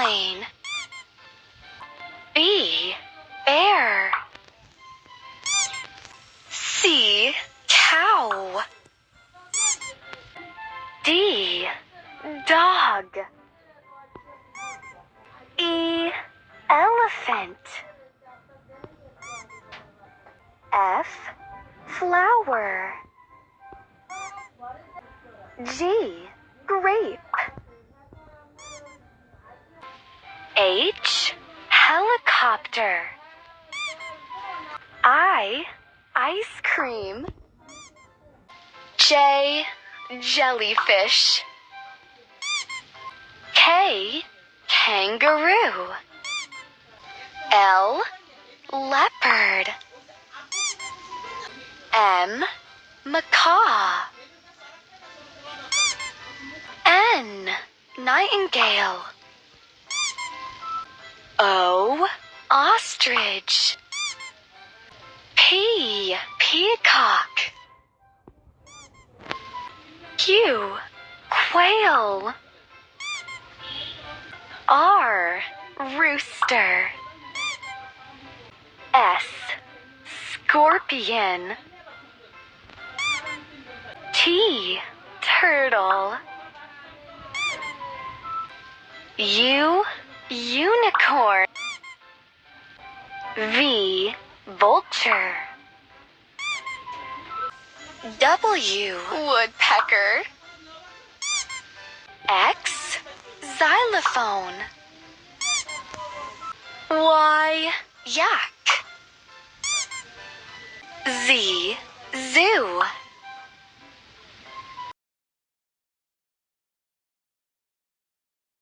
airplane. B, bear. C, cow. D, dog. E, elephant. F, flower. G, grape. H, helicopter. I, ice cream. J, jellyfish. K, kangaroo. L, leopard. M, macaw. N, nightingale. O, ostrich. P, peacock. Q, quail. R, rooster. S, scorpion. T, turtle. U, unicorn. V, vulture. W, woodpecker. X, xylophone. Y, yak. Z, zoo.